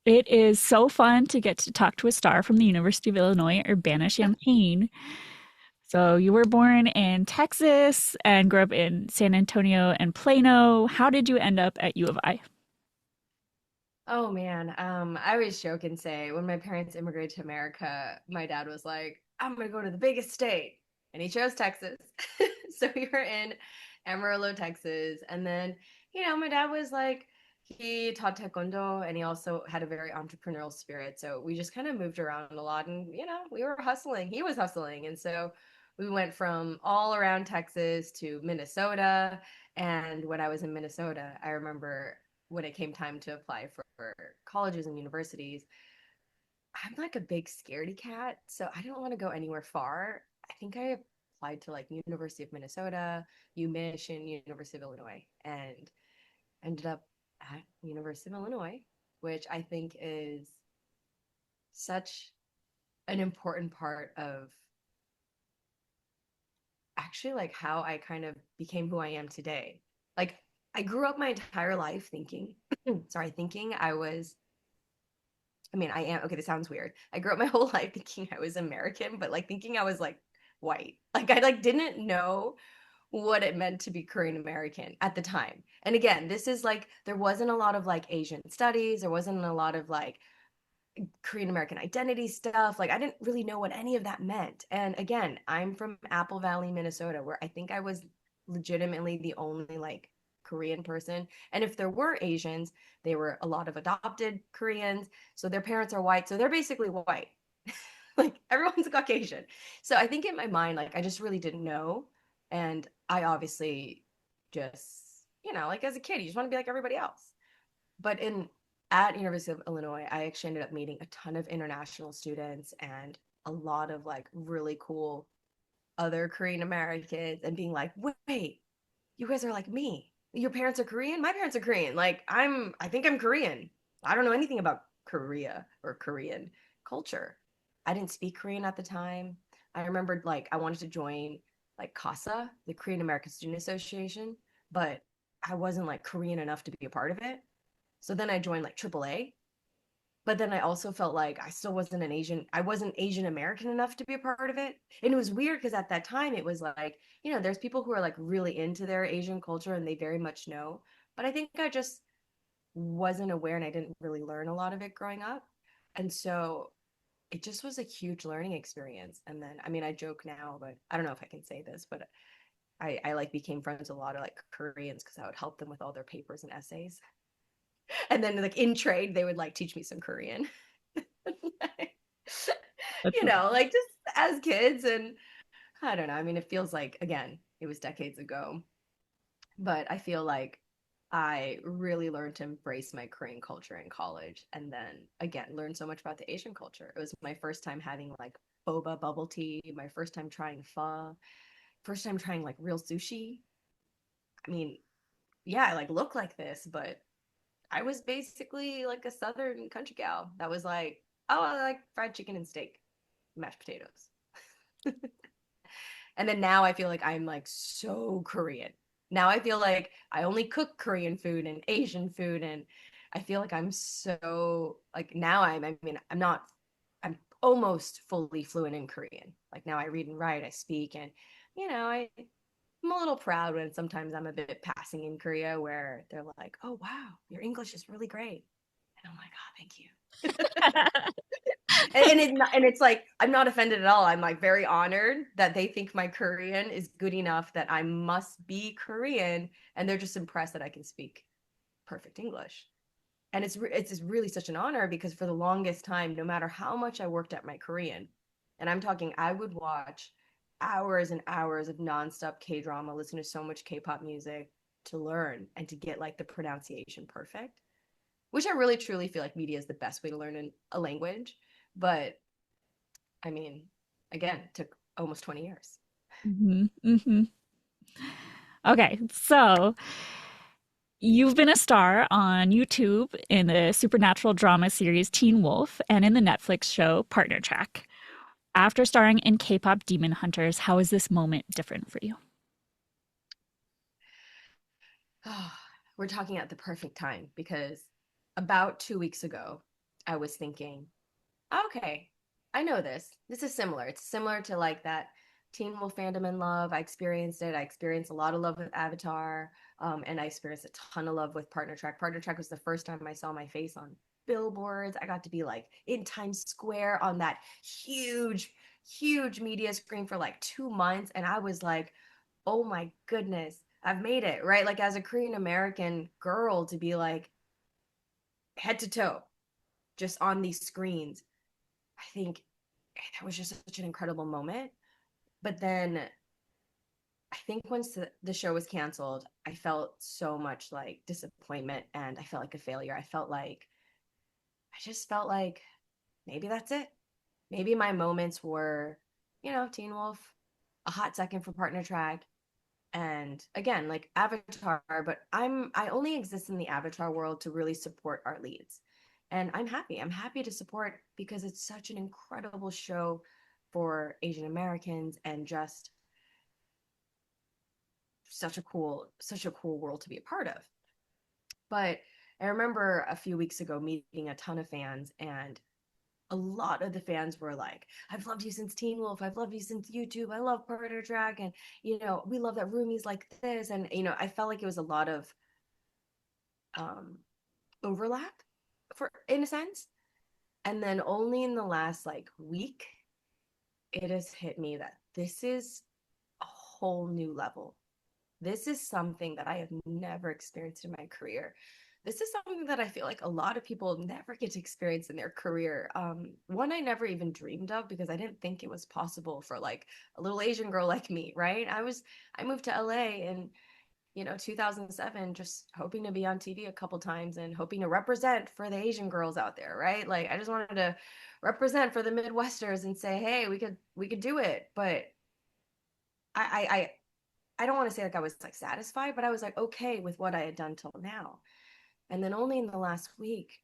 It is so fun to get to talk to a star from the University of Illinois Urbana-Champaign. So you were born in Texas and grew up in San Antonio and Plano. How did you end up at U of I? Oh man, I always joke and say when my parents immigrated to America, my dad was like, "I'm gonna go to the biggest state," and he chose Texas. So we were in Amarillo, Texas, and then my dad was like, he taught taekwondo, and he also had a very entrepreneurial spirit. So we just kind of moved around a lot, and we were hustling. He was hustling, and so we went from all around Texas to Minnesota. And when I was in Minnesota, I remember when it came time to apply for colleges and universities, I'm like a big scaredy cat, so I didn't want to go anywhere far. I think I applied to like University of Minnesota, UMich, and University of Illinois, and ended up at University of Illinois, which I think is such an important part of actually like how I kind of became who I am today. Like I grew up my entire life thinking, sorry, thinking I am okay, this sounds weird. I grew up my whole life thinking I was American, but like thinking I was like white. Like I like didn't know what it meant to be Korean American at the time. And again, this is like there wasn't a lot of like Asian studies, there wasn't a lot of like Korean American identity stuff. Like I didn't really know what any of that meant. And again, I'm from Apple Valley, Minnesota, where I think I was legitimately the only like Korean person. And if there were Asians, they were a lot of adopted Koreans. So their parents are white. So they're basically white. Like everyone's Caucasian. So I think in my mind, like I just really didn't know. And I obviously just, like as a kid, you just want to be like everybody else. But in at University of Illinois, I actually ended up meeting a ton of international students and a lot of like really cool other Korean Americans and being like, wait, you guys are like me. Your parents are Korean? My parents are Korean. Like I think I'm Korean. I don't know anything about Korea or Korean culture. I didn't speak Korean at the time. I remembered like I wanted to join like CASA, the Korean American Student Association, but I wasn't like Korean enough to be a part of it. So then I joined like AAA, but then I also felt like I wasn't Asian American enough to be a part of it. And it was weird because at that time it was like, there's people who are like really into their Asian culture and they very much know. But I think I just wasn't aware and I didn't really learn a lot of it growing up. And so it just was a huge learning experience. And then, I mean, I joke now, but I don't know if I can say this, but I like became friends with a lot of like Koreans because I would help them with all their papers and essays. And then like in trade they would like teach me some Korean. That's Like just as kids. And I don't know, I mean it feels like again it was decades ago, but I feel like I really learned to embrace my Korean culture in college and then again learned so much about the Asian culture. It was my first time having like boba bubble tea, my first time trying pho, first time trying like real sushi. I mean, yeah, I like look like this, but I was basically like a southern country gal that was like, oh, I like fried chicken and steak, mashed potatoes. And then now I feel like I'm like so Korean. Now I feel like I only cook Korean food and Asian food. And I feel like I'm so like now I mean, I'm almost fully fluent in Korean. Like now I read and write, I speak, and I'm a little proud when sometimes I'm a bit passing in Korea where they're like, "Oh wow, your English is really great," and I'm like, "Oh, thank you." And it's like I'm not offended at all. I'm like very honored that they think my Korean is good enough that I must be Korean, and they're just impressed that I can speak perfect English. And it's just really such an honor because for the longest time, no matter how much I worked at my Korean, and I'm talking, I would watch hours and hours of nonstop K drama, listen to so much K-pop music to learn and to get like the pronunciation perfect, which I really truly feel like media is the best way to learn a language. But I mean, again, it took almost 20 years. hmm hmm Okay, so you've been a star on YouTube in the supernatural drama series Teen Wolf and in the Netflix show Partner Track. After starring in K-pop Demon Hunters, how is this moment different for you? We're talking at the perfect time because about 2 weeks ago, I was thinking, okay, I know this. This is similar. It's similar to like that Teen Wolf fandom and love. I experienced it. I experienced a lot of love with Avatar, and I experienced a ton of love with Partner Track. Partner Track was the first time I saw my face on billboards. I got to be like in Times Square on that huge, huge media screen for like 2 months, and I was like, oh my goodness, I've made it, right? Like as a Korean American girl to be like head to toe just on these screens. I think that was just such an incredible moment. But then I think once the show was canceled, I felt so much like disappointment and I felt like a failure. I just felt like maybe that's it. Maybe my moments were, Teen Wolf, a hot second for Partner Track, and again, like Avatar, but I only exist in the Avatar world to really support our leads. And I'm happy to support because it's such an incredible show for Asian Americans and just such a cool world to be a part of. But I remember a few weeks ago meeting a ton of fans, and a lot of the fans were like, I've loved you since Teen Wolf. I've loved you since YouTube. I love Partner Track. And, we love that Rumi's like this. And, I felt like it was a lot of um, overlap for in a sense. And then only in the last like week, it has hit me that this is a whole new level. This is something that I have never experienced in my career. This is something that I feel like a lot of people never get to experience in their career. One I never even dreamed of because I didn't think it was possible for like a little Asian girl like me, right? I moved to LA in 2007, just hoping to be on TV a couple times and hoping to represent for the Asian girls out there, right? Like I just wanted to represent for the Midwesters and say, hey, we could do it. But I don't want to say like I was like satisfied, but I was like okay with what I had done till now. And then only in the last week,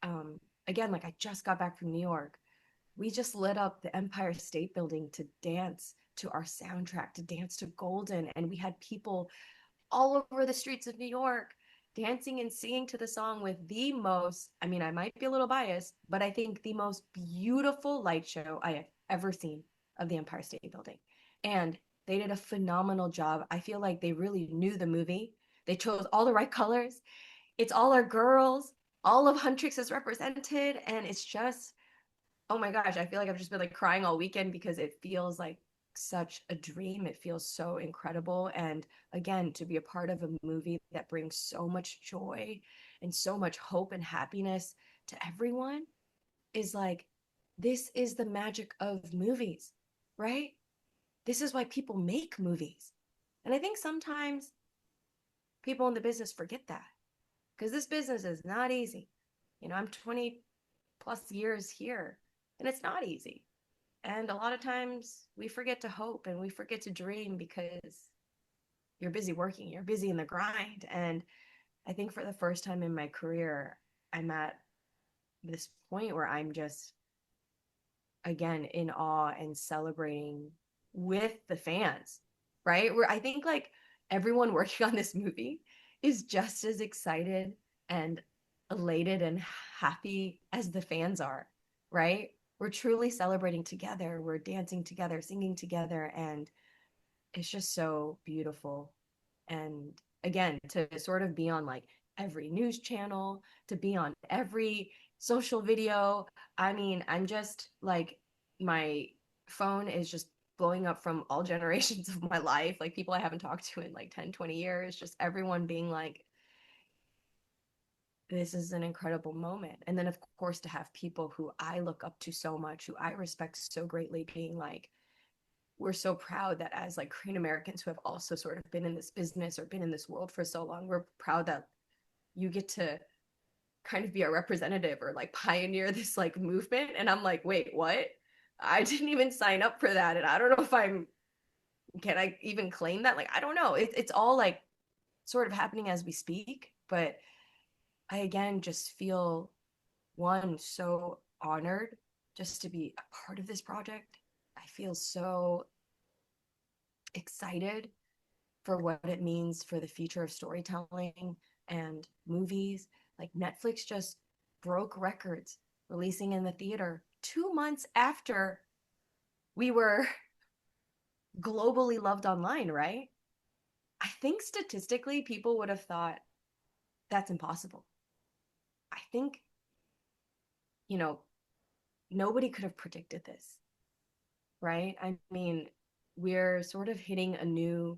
again, like I just got back from New York, we just lit up the Empire State Building to dance to our soundtrack, to dance to Golden, and we had people all over the streets of New York dancing and singing to the song with the most, I mean, I might be a little biased, but I think the most beautiful light show I have ever seen of the Empire State Building. And they did a phenomenal job. I feel like they really knew the movie. They chose all the right colors. It's all our girls. All of Huntrix is represented. And it's just, oh my gosh, I feel like I've just been like crying all weekend because it feels like such a dream. It feels so incredible. And again, to be a part of a movie that brings so much joy and so much hope and happiness to everyone is like, this is the magic of movies, right? This is why people make movies. And I think sometimes people in the business forget that because this business is not easy. I'm 20 plus years here and it's not easy. And a lot of times we forget to hope and we forget to dream because you're busy working, you're busy in the grind. And I think for the first time in my career, I'm at this point where I'm just, again, in awe and celebrating with the fans, right? Where I think like everyone working on this movie is just as excited and elated and happy as the fans are, right? We're truly celebrating together. We're dancing together, singing together, and it's just so beautiful. And again, to sort of be on like every news channel, to be on every social video. I mean, I'm just like, my phone is just blowing up from all generations of my life, like people I haven't talked to in like 10, 20 years, just everyone being like, this is an incredible moment. And then, of course, to have people who I look up to so much, who I respect so greatly, being like, we're so proud that as like Korean Americans who have also sort of been in this business or been in this world for so long, we're proud that you get to kind of be a representative or like pioneer this like movement. And I'm like, wait, what? I didn't even sign up for that. And I don't know if can I even claim that? Like, I don't know. It's all like sort of happening as we speak. But I, again, just feel one, so honored just to be a part of this project. I feel so excited for what it means for the future of storytelling and movies. Like Netflix just broke records releasing in the theater 2 months after we were globally loved online, right? I think statistically, people would have thought that's impossible. I think, you know, nobody could have predicted this, right? I mean, we're sort of hitting a new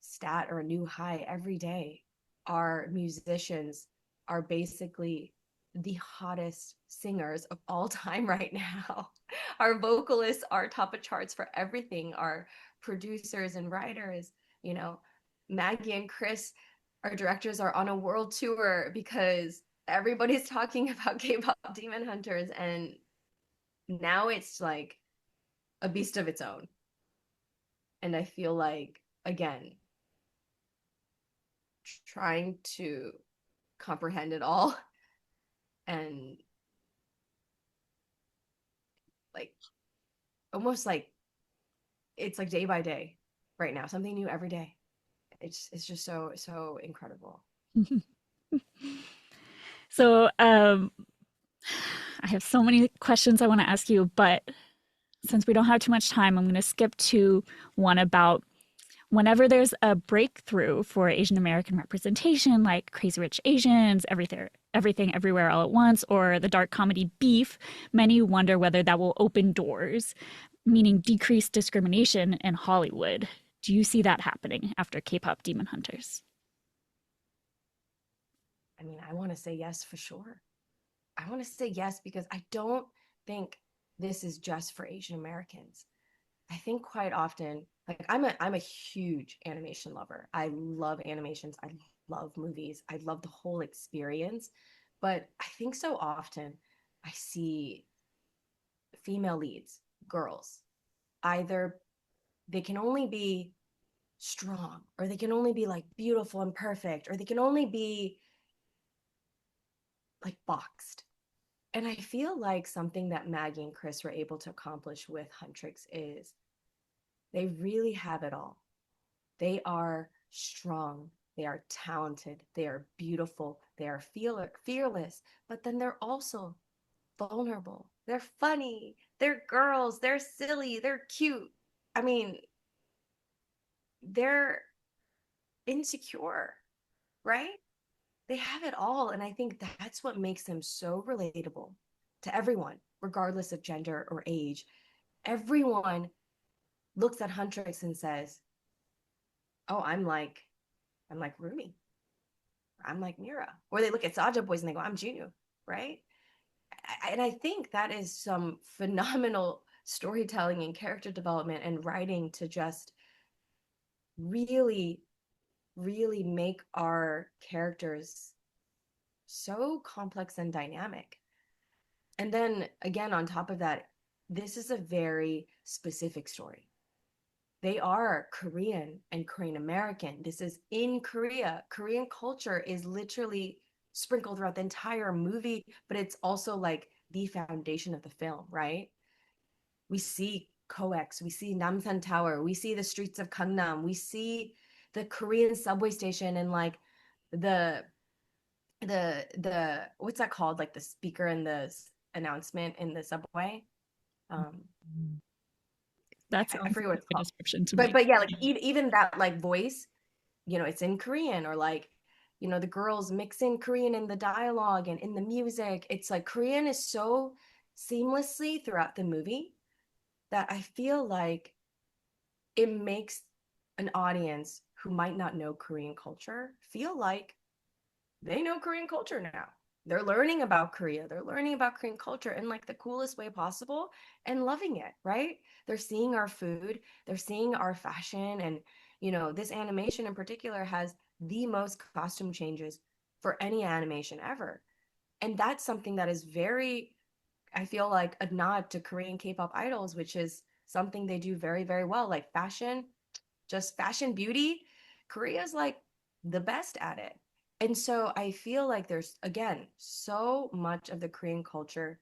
stat or a new high every day. Our musicians are basically the hottest singers of all time right now. Our vocalists are top of charts for everything. Our producers and writers, you know, Maggie and Chris, our directors, are on a world tour because everybody's talking about K-pop Demon Hunters, and now it's like a beast of its own. And I feel like, again, trying to comprehend it all and like almost like it's like day by day right now, something new every day. It's just so incredible. So, I have so many questions I want to ask you, but since we don't have too much time, I'm going to skip to one about whenever there's a breakthrough for Asian American representation, like Crazy Rich Asians, everything everywhere all at once, or the dark comedy Beef, many wonder whether that will open doors, meaning decrease discrimination in Hollywood. Do you see that happening after K-pop Demon Hunters? I mean, I want to say yes for sure. I want to say yes because I don't think this is just for Asian Americans. I think quite often, like I'm a huge animation lover. I love animations. I love movies. I love the whole experience. But I think so often I see female leads, girls, either they can only be strong, or they can only be like beautiful and perfect, or they can only be like boxed. And I feel like something that Maggie and Chris were able to accomplish with Huntrix is they really have it all. They are strong, they are talented, they are beautiful, they are fearless, but then they're also vulnerable. They're funny, they're girls, they're silly, they're cute. I mean, they're insecure, right? They have it all. And I think that's what makes them so relatable to everyone, regardless of gender or age. Everyone looks at Huntrix and says, oh, I'm like Rumi. I'm like Mira. Or they look at Saja Boys and they go, I'm Junu, right? And I think that is some phenomenal storytelling and character development and writing to just really, really make our characters so complex and dynamic. And then again, on top of that, this is a very specific story. They are Korean and Korean American. This is in Korea. Korean culture is literally sprinkled throughout the entire movie, but it's also like the foundation of the film, right? We see COEX, we see Namsan Tower, we see the streets of Gangnam, we see the Korean subway station and like the the what's that called? Like the speaker and the announcement in the subway. Um, That I sounds forget what like it's a called. description to me. But yeah, like even that like voice, it's in Korean, or like, the girls mix in Korean in the dialogue and in the music. It's like Korean is so seamlessly throughout the movie that I feel like it makes an audience who might not know Korean culture feel like they know Korean culture now. They're learning about Korea. They're learning about Korean culture in like the coolest way possible and loving it, right? They're seeing our food, they're seeing our fashion. And, this animation in particular has the most costume changes for any animation ever. And that's something that is very, I feel like, a nod to Korean K pop idols, which is something they do very, very well. Like fashion, just fashion beauty, Korea's like the best at it. And so I feel like there's, again, so much of the Korean culture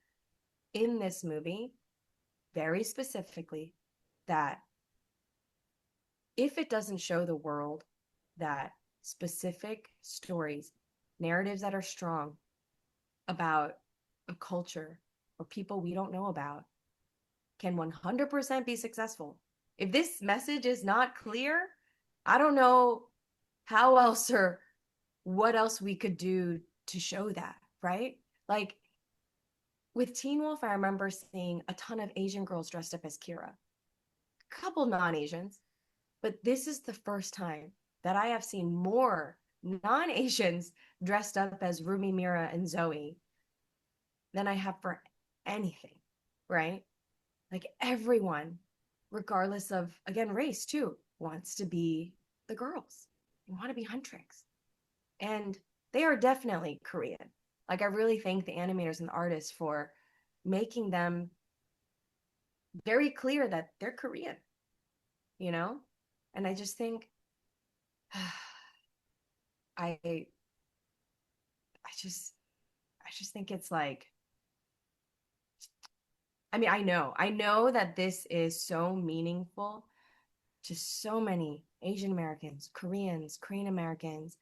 in this movie, very specifically, that if it doesn't show the world that specific stories, narratives that are strong about of culture or people we don't know about can 100% be successful. If this message is not clear, I don't know how else or what else we could do to show that, right? Like with Teen Wolf, I remember seeing a ton of Asian girls dressed up as Kira, a couple non-Asians, but this is the first time that I have seen more non-Asians dressed up as Rumi, Mira, and Zoe than I have for anything, right? Like everyone, regardless of, again, race too, wants to be the girls. They want to be Huntrix. And they are definitely Korean. Like I really thank the animators and the artists for making them very clear that they're Korean, you know? And I just think I I just think it's like I know that this is so meaningful to so many Asian Americans, Koreans, Korean Americans,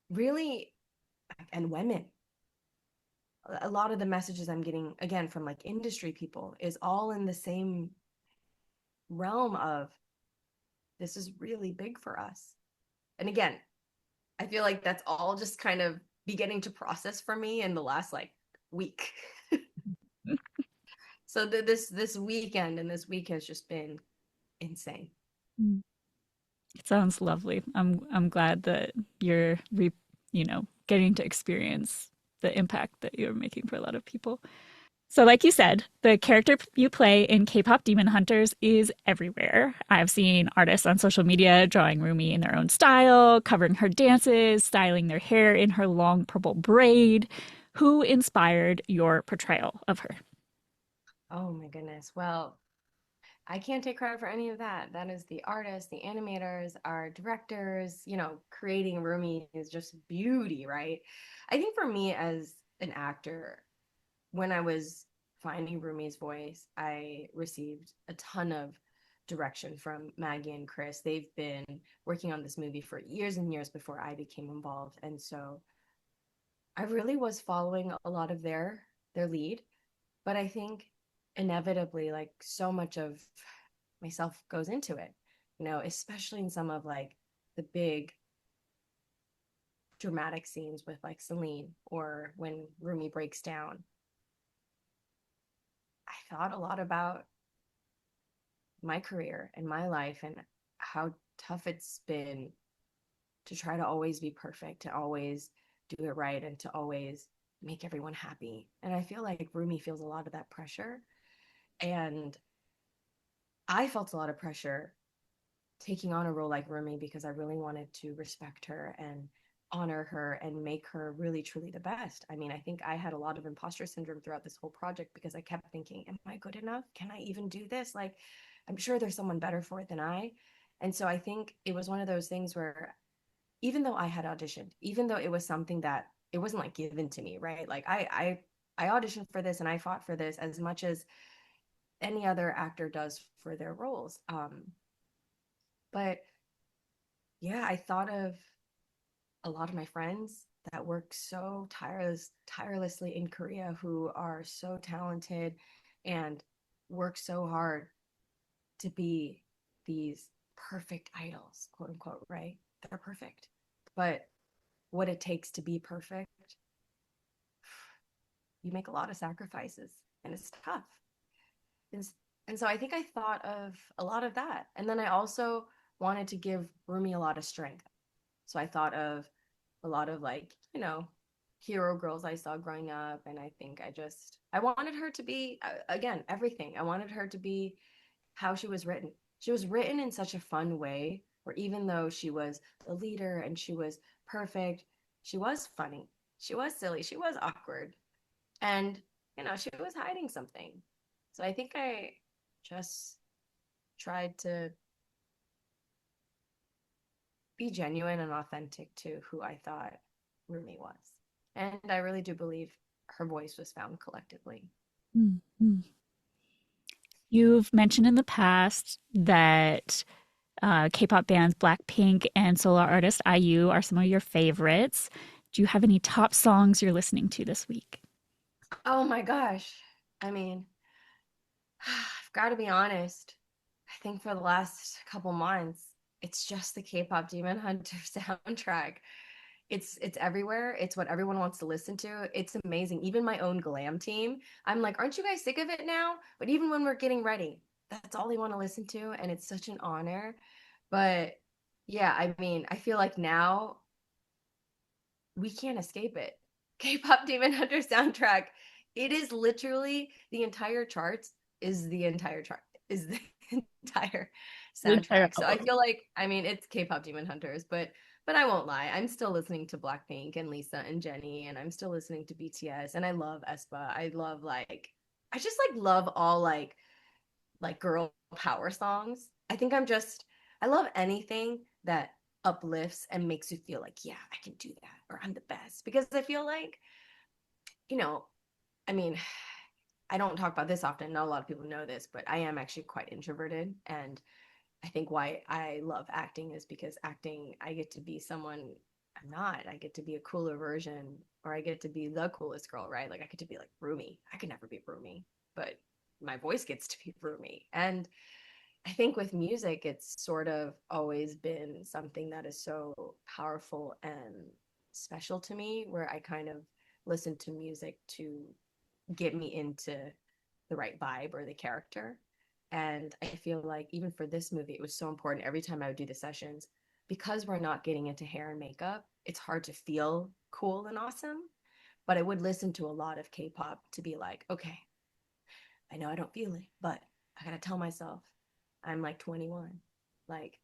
really, and women. A lot of the messages I'm getting, again, from like industry people is all in the same realm of this is really big for us. And again, I feel like that's all just kind of beginning to process for me in the last like week. So this weekend and this week has just been insane. It sounds lovely. I'm glad that you're getting to experience the impact that you're making for a lot of people. So, like you said, the character you play in K-pop Demon Hunters is everywhere. I've seen artists on social media drawing Rumi in their own style, covering her dances, styling their hair in her long purple braid. Who inspired your portrayal of her? Oh my goodness. Well, I can't take credit for any of that. That is the artists, the animators, our directors, creating Rumi is just beauty, right? I think for me as an actor, when I was finding Rumi's voice, I received a ton of direction from Maggie and Chris. They've been working on this movie for years and years before I became involved. And so I really was following a lot of their lead, but I think inevitably like so much of myself goes into it, especially in some of like the big dramatic scenes with like Celine or when Rumi breaks down. I thought a lot about my career and my life and how tough it's been to try to always be perfect, to always do it right, and to always make everyone happy. And I feel like Rumi feels a lot of that pressure. And I felt a lot of pressure taking on a role like Rumi because I really wanted to respect her and honor her and make her really truly the best. I mean, I think I had a lot of imposter syndrome throughout this whole project because I kept thinking, am I good enough? Can I even do this? Like, I'm sure there's someone better for it than I. And so I think it was one of those things where even though I had auditioned, even though it was something that it wasn't like given to me, right? Like I auditioned for this and I fought for this as much as any other actor does for their roles. But yeah, I thought of a lot of my friends that work so tirelessly in Korea who are so talented and work so hard to be these perfect idols, quote unquote, right? They're perfect. But what it takes to be perfect, you make a lot of sacrifices and it's tough. And, and so I think I thought of a lot of that. And then I also wanted to give Rumi a lot of strength. So I thought of a lot of like, hero girls I saw growing up. And I think I wanted her to be, again, everything. I wanted her to be how she was written. She was written in such a fun way where even though she was the leader and she was perfect, she was funny. She was silly. She was awkward. And, she was hiding something. So I think I just tried to be genuine and authentic to who I thought Rumi was. And I really do believe her voice was found collectively. Mm-hmm. You've mentioned in the past that K-pop bands Blackpink and solo artist IU are some of your favorites. Do you have any top songs you're listening to this week? Oh my gosh. I mean, I've got to be honest. I think for the last couple months, it's just the K-pop Demon Hunter soundtrack. It's everywhere. It's what everyone wants to listen to. It's amazing. Even my own glam team, I'm like, aren't you guys sick of it now? But even when we're getting ready, that's all they want to listen to, and it's such an honor. But yeah, I mean, I feel like now we can't escape it. K-pop Demon Hunter soundtrack. It is literally the entire charts is the entire chart is the entire The entire soundtrack. So I album. feel like I mean it's K-pop Demon Hunters, but I won't lie. I'm still listening to Blackpink and Lisa and Jennie, and I'm still listening to BTS, and I love aespa. I love like I just like love all like girl power songs. I think I love anything that uplifts and makes you feel like, yeah, I can do that or I'm the best. Because I feel like, you know, I mean, I don't talk about this often. Not a lot of people know this, but I am actually quite introverted. And I think why I love acting is because acting, I get to be someone I'm not. I get to be a cooler version, or I get to be the coolest girl, right? Like I get to be like Rumi. I could never be Rumi, but my voice gets to be Rumi. And I think with music, it's sort of always been something that is so powerful and special to me, where I kind of listen to music to get me into the right vibe or the character. And I feel like even for this movie, it was so important every time I would do the sessions because we're not getting into hair and makeup. It's hard to feel cool and awesome. But I would listen to a lot of K pop to be like, okay, I know I don't feel it, but I gotta tell myself I'm like 21. Like,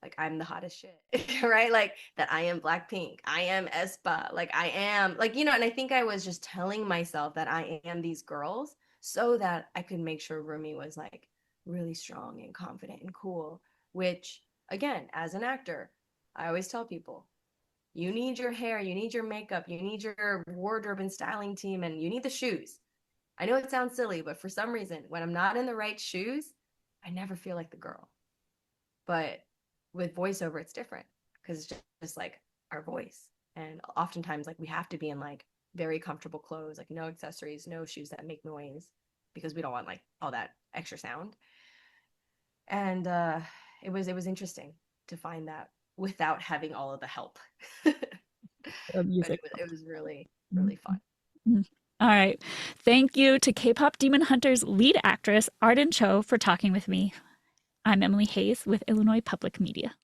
like I'm the hottest shit, right? Like that I am Blackpink, I am aespa, like I am like and I think I was just telling myself that I am these girls so that I could make sure Rumi was like really strong and confident and cool. Which again, as an actor, I always tell people you need your hair, you need your makeup, you need your wardrobe and styling team, and you need the shoes. I know it sounds silly, but for some reason, when I'm not in the right shoes, I never feel like the girl. But with voiceover, it's different because it's just like our voice. And oftentimes, like we have to be in like very comfortable clothes, like no accessories, no shoes that make noise because we don't want like all that extra sound. And it was interesting to find that without having all of the help. But The music. it was really, Mhm. really fun. Mhm. All right. Thank you to K-pop Demon Hunters lead actress Arden Cho for talking with me. I'm Emily Hayes with Illinois Public Media.